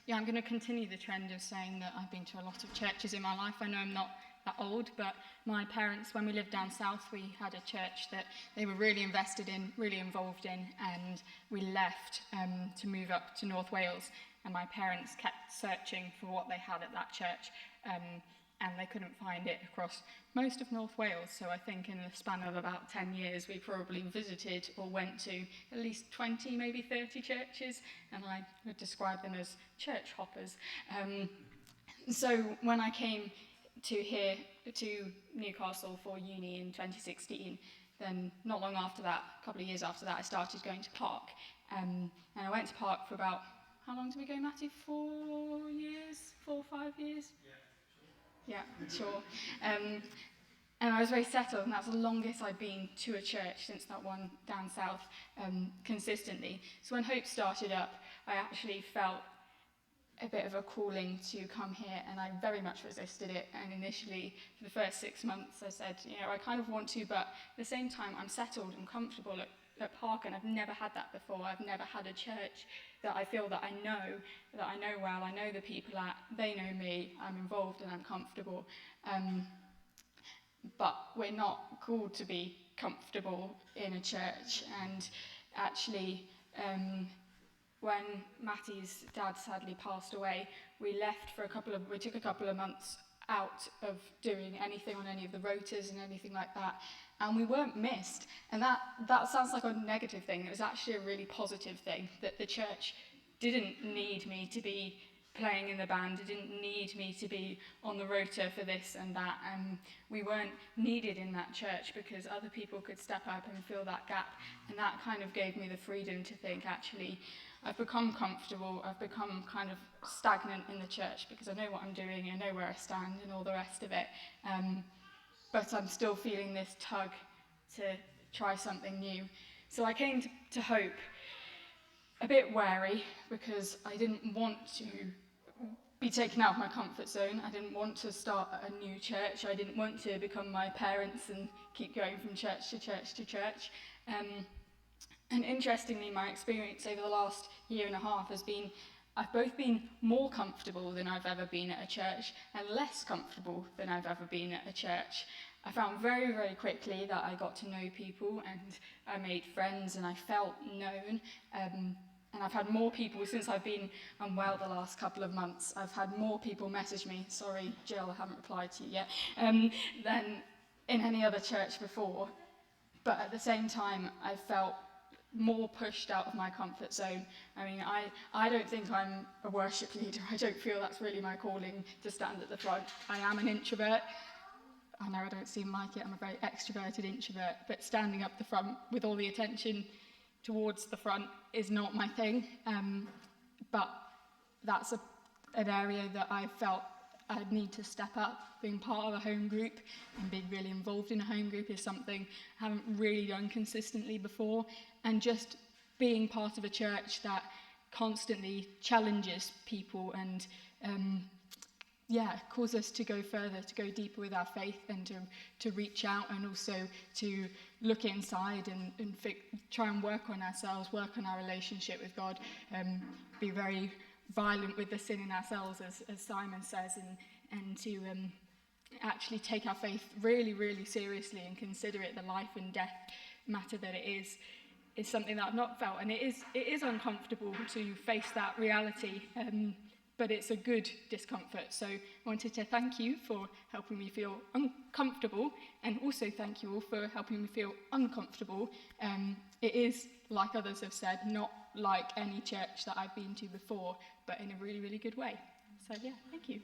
Yeah, I'm going to continue the trend of saying that I've been to a lot of churches in my life. I know I'm not that old, but my parents, when we lived down south, we had a church that they were really invested in, really involved in, and we left to move up to North Wales, and my parents kept searching for what they had at that church, and they couldn't find it across most of North Wales. So I think in the span of about 10 years, we probably visited or went to at least 20, maybe 30 churches, and I would describe them as church hoppers. So when I came to Newcastle for uni in 2016, then not long after that, a couple of years after that, I started going to Park. And I went to Park for about, how long did we go, Matthew? 4 years? 4 or 5 years? Yeah, sure. And I was very settled, and that's the longest I'd been to a church since that one down south, consistently. So when Hope started up, I actually felt a bit of a calling to come here, and I very much resisted it. And initially, for the first 6 months, I said, I kind of want to, but at the same time, I'm settled and comfortable at Park, and I've never had that before. I've never had a church that I feel that I know well, I know the people at, they know me, I'm involved and I'm comfortable. But we're not called to be comfortable in a church, and actually, when Matty's dad sadly passed away, we took a couple of months out of doing anything on any of the rotas and anything like that, and we weren't missed. And that sounds like a negative thing. It was actually a really positive thing, that the church didn't need me to be playing in the band, it didn't need me to be on the rota for this and that, and we weren't needed in that church because other people could step up and fill that gap. And that kind of gave me the freedom to think, actually, I've become comfortable, I've become kind of stagnant in the church because I know what I'm doing, I know where I stand and all the rest of it, but I'm still feeling this tug to try something new. So I came to Hope a bit wary because I didn't want to be taken out of my comfort zone. I didn't want to start a new church. I didn't want to become my parents and keep going from church to church to church. And interestingly, my experience over the last year and a half has been, I've both been more comfortable than I've ever been at a church and less comfortable than I've ever been at a church. I found very, very quickly that I got to know people and I made friends and I felt known. And I've had more people, since I've been unwell the last couple of months, I've had more people message me, sorry Jill, I haven't replied to you yet, than in any other church before. But at the same time, I felt more pushed out of my comfort zone. I mean, I don't think I'm a worship leader. I don't feel that's really my calling to stand at the front. I am an introvert. I know I don't seem like it, I'm a very extroverted introvert, but standing up the front with all the attention towards the front is not my thing, but that's an area that I felt I'd need to step up. Being part of a home group and being really involved in a home group is something I haven't really done consistently before, and just being part of a church that constantly challenges people and cause us to go further, to go deeper with our faith, and to reach out, and also to look inside and try and work on ourselves, work on our relationship with God, be very violent with the sin in ourselves, as Simon says, and to actually take our faith really, really seriously and consider it the life and death matter that it is something that I've not felt. And it is uncomfortable to face that reality, but it's a good discomfort. So I wanted to thank you for helping me feel uncomfortable, and also thank you all for helping me feel uncomfortable. It is, like others have said, not like any church that I've been to before, but in a really, really good way. So yeah, thank you.